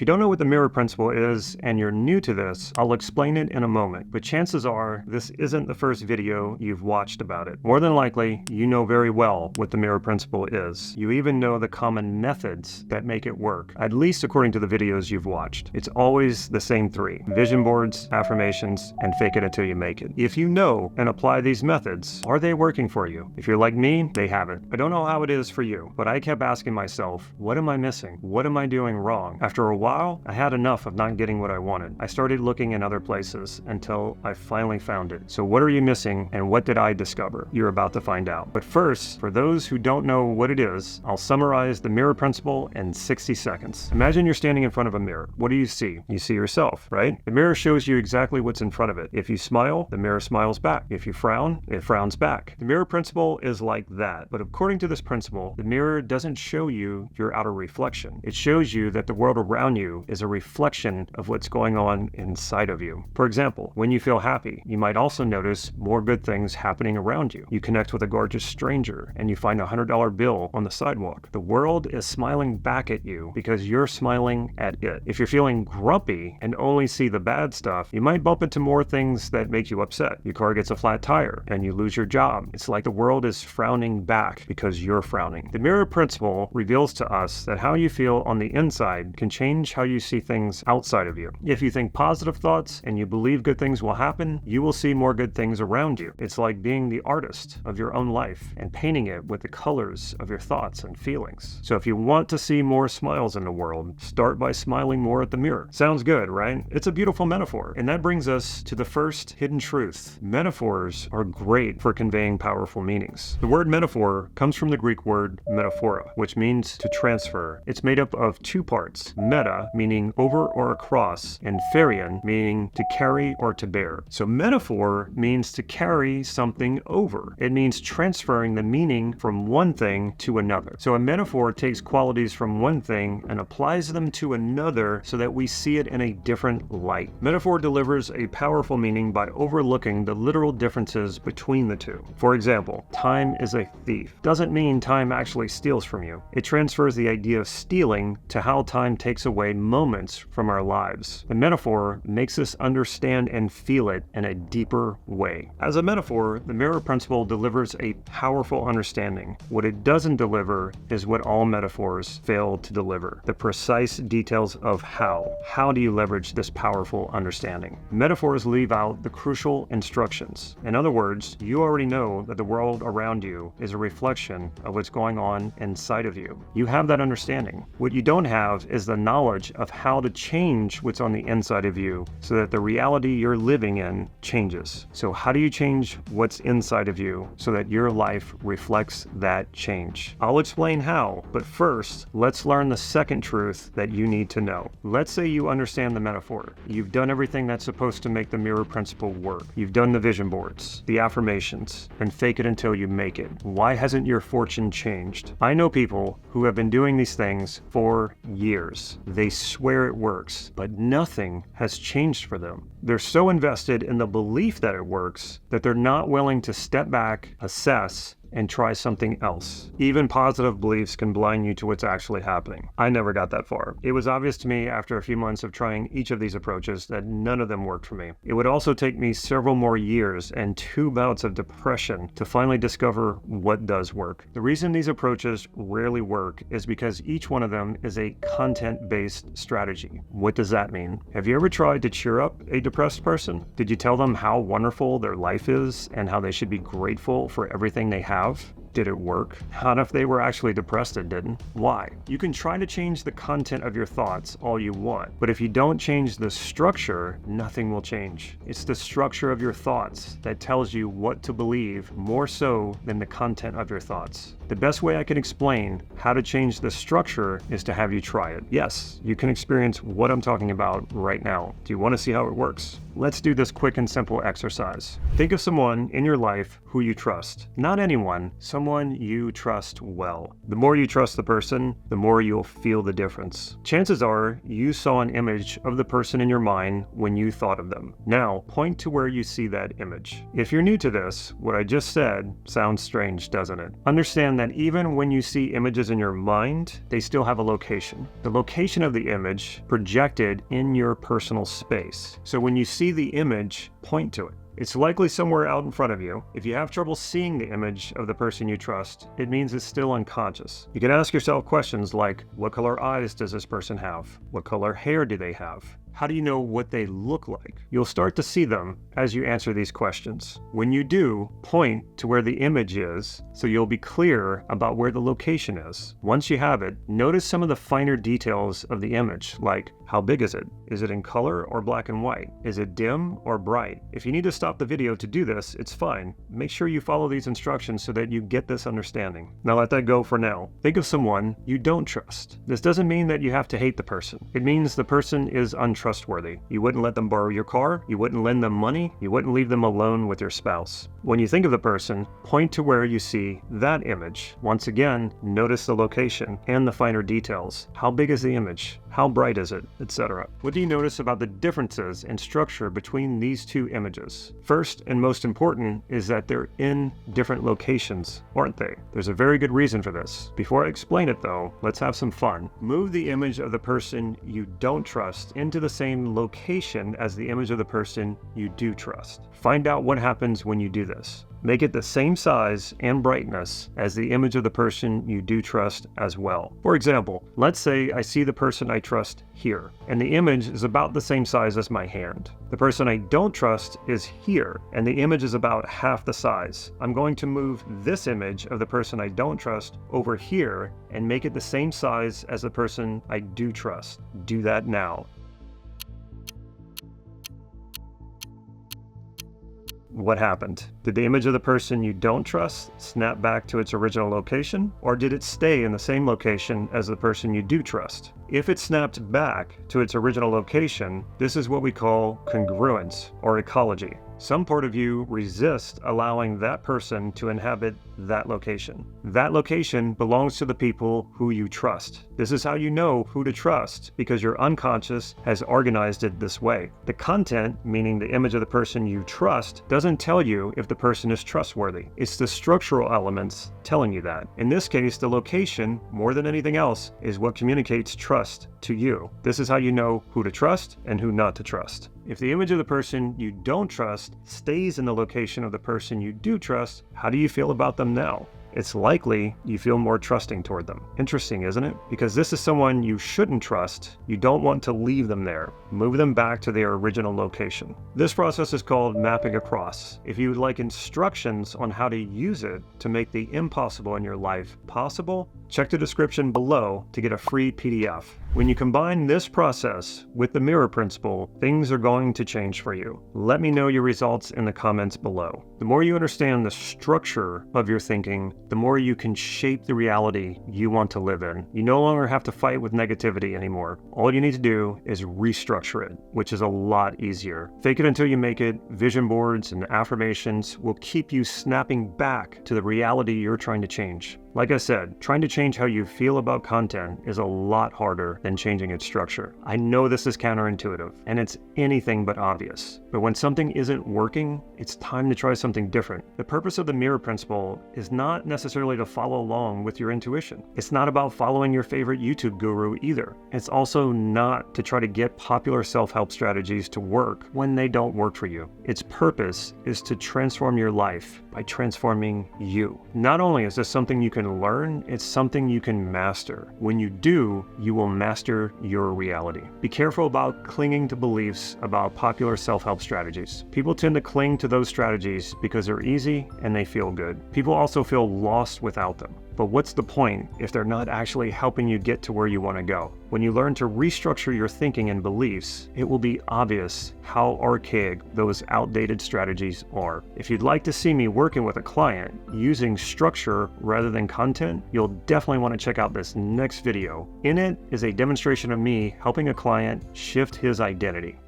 you don't know what the mirror principle is and you're new to this, I'll explain it in a moment, but chances are this isn't the first video you've watched about it. More than likely, you know very well what the mirror principle is. You even know the common methods that make it work, at least according to the videos you've watched. It's always the same three: vision boards, affirmations, and fake it until you make it. If you know and apply these methods, are they working for you? If you're like me, they haven't. I don't know how it is for you, but I kept asking myself, what am I missing? What am I doing wrong? After a while, I had enough of not getting what I wanted. I started looking in other places until I finally found it. So what are you missing and what did I discover? You're about to find out. But first, for those who don't know what it is, I'll summarize the mirror principle in 60 seconds. Imagine you're standing in front of a mirror. What do you see? You see yourself, right? The mirror shows you exactly what's in front of it. If you smile, the mirror smiles back. If you frown, it frowns back. The mirror principle is like that. But according to this principle, the mirror doesn't show you your outer reflection. It shows you that the world around you is a reflection of what's going on inside of you. For example, when you feel happy, you might also notice more good things happening around you. You connect with a gorgeous stranger and you find a $100 bill on the sidewalk. The world is smiling back at you because you're smiling at it. If you're feeling grumpy and only see the bad stuff, you might bump into more things that make you upset. Your car gets a flat tire and you lose your job. It's like the world is frowning back because you're frowning. The mirror principle reveals to us that how you feel on the inside can change how you see things outside of you. If you think positive thoughts and you believe good things will happen, you will see more good things around you. It's like being the artist of your own life and painting it with the colors of your thoughts and feelings. So if you want to see more smiles in the world, start by smiling more at the mirror. Sounds good, right? It's a beautiful metaphor. And that brings us to the first hidden truth. Metaphors are great for conveying powerful meanings. The word metaphor comes from the Greek word metaphora, which means to transfer. It's made up of two parts: meta, meaning over or across, and pherion, meaning to carry or to bear. So metaphor means to carry something over. It means transferring the meaning from one thing to another. So a metaphor takes qualities from one thing and applies them to another so that we see it in a different light. Metaphor delivers a powerful meaning by overlooking the literal differences between the two. For example, time is a thief. Doesn't mean time actually steals from you. It transfers the idea of stealing to how time takes away moments from our lives. The metaphor makes us understand and feel it in a deeper way. As a metaphor, the mirror principle delivers a powerful understanding. What it doesn't deliver is what all metaphors fail to deliver: the precise details of how. How do you leverage this powerful understanding? Metaphors leave out the crucial instructions. In other words, you already know that the world around you is a reflection of what's going on inside of you. You have that understanding. What you don't have is the knowledge of how to change what's on the inside of you so that the reality you're living in changes. So how do you change what's inside of you so that your life reflects that change? I'll explain how, but first, let's learn the second truth that you need to know. Let's say you understand the metaphor. You've done everything that's supposed to make the mirror principle work. You've done the vision boards, the affirmations, and fake it until you make it. Why hasn't your fortune changed? I know people who have been doing these things for years. They swear it works, but nothing has changed for them. They're so invested in the belief that it works that they're not willing to step back, assess, and try something else. Even positive beliefs can blind you to what's actually happening. I never got that far. It was obvious to me after a few months of trying each of these approaches that none of them worked for me. It would also take me several more years and 2 bouts of depression to finally discover what does work. The reason these approaches rarely work is because each one of them is a content-based strategy. What does that mean? Have you ever tried to cheer up a depressed person? Did you tell them how wonderful their life is and how they should be grateful for everything they have? Did it work? Not if they were actually depressed, it didn't. Why? You can try to change the content of your thoughts all you want, but if you don't change the structure, nothing will change. It's the structure of your thoughts that tells you what to believe more so than the content of your thoughts. The best way I can explain how to change the structure is to have you try it. Yes, you can experience what I'm talking about right now. Do you want to see how it works? Let's do this quick and simple exercise. Think of someone in your life who you trust. Not anyone, someone someone you trust well. The more you trust the person, the more you'll feel the difference. Chances are you saw an image of the person in your mind when you thought of them. Now, point to where you see that image. If you're new to this, what I just said sounds strange, doesn't it? Understand that even when you see images in your mind, they still have a location. The location of the image projected in your personal space. So when you see the image, point to it. It's likely somewhere out in front of you. If you have trouble seeing the image of the person you trust, it means it's still unconscious. You can ask yourself questions like, what color eyes does this person have? What color hair do they have? How do you know what they look like? You'll start to see them as you answer these questions. When you do, point to where the image is so you'll be clear about where the location is. Once you have it, notice some of the finer details of the image, like how big is it? Is it in color or black and white? Is it dim or bright? If you need to stop the video to do this, it's fine. Make sure you follow these instructions so that you get this understanding. Now let that go for now. Think of someone you don't trust. This doesn't mean that you have to hate the person. It means the person is untrustworthy. You wouldn't let them borrow your car, you wouldn't lend them money, you wouldn't leave them alone with your spouse. When you think of the person, point to where you see that image. Once again, notice the location and the finer details. How big is the image? How bright is it? Etc. What do you notice about the differences in structure between these two images? First and most important is that they're in different locations, aren't they? There's a very good reason for this. Before I explain it though, let's have some fun. Move the image of the person you don't trust into the same location as the image of the person you do trust. Find out what happens when you do this. Make it the same size and brightness as the image of the person you do trust as well. For example, let's say I see the person I trust here, and the image is about the same size as my hand. The person I don't trust is here, and the image is about half the size. I'm going to move this image of the person I don't trust over here and make it the same size as the person I do trust. Do that now. What happened? Did the image of the person you don't trust snap back to its original location, or did it stay in the same location as the person you do trust? If it snapped back to its original location, this is what we call congruence or ecology. Some part of you resist allowing that person to inhabit that location. That location belongs to the people who you trust. This is how you know who to trust, because your unconscious has organized it this way. The content, meaning the image of the person you trust, doesn't tell you if the person is trustworthy. It's the structural elements telling you that. In this case, the location, more than anything else, is what communicates trust to you. This is how you know who to trust and who not to trust. If the image of the person you don't trust stays in the location of the person you do trust, how do you feel about them now? It's likely you feel more trusting toward them. Interesting, isn't it? Because this is someone you shouldn't trust. You don't want to leave them there. Move them back to their original location. This process is called mapping across. If you would like instructions on how to use it to make the impossible in your life possible, check the description below to get a free PDF. When you combine this process with the mirror principle, things are going to change for you. Let me know your results in the comments below. The more you understand the structure of your thinking, the more you can shape the reality you want to live in. You no longer have to fight with negativity anymore. All you need to do is restructure it, which is a lot easier. Fake it until you make it. Vision boards and affirmations will keep you snapping back to the reality you're trying to change. Like I said, trying to change how you feel about content is a lot harder than changing its structure. I know this is counterintuitive, and it's anything but obvious. But when something isn't working, it's time to try something different. The purpose of the mirror principle is not necessarily to follow along with your intuition. It's not about following your favorite YouTube guru either. It's also not to try to get popular self-help strategies to work when they don't work for you. Its purpose is to transform your life by transforming you. Not only is this something you can learn, it's something you can master. When you do, you will master your reality. Be careful about clinging to beliefs about popular self-help strategies. People tend to cling to those strategies because they're easy and they feel good. People also feel lost without them. But what's the point if they're not actually helping you get to where you want to go? When you learn to restructure your thinking and beliefs, it will be obvious how archaic those outdated strategies are. If you'd like to see me working with a client using structure rather than content, you'll definitely want to check out this next video. In it is a demonstration of me helping a client shift his identity.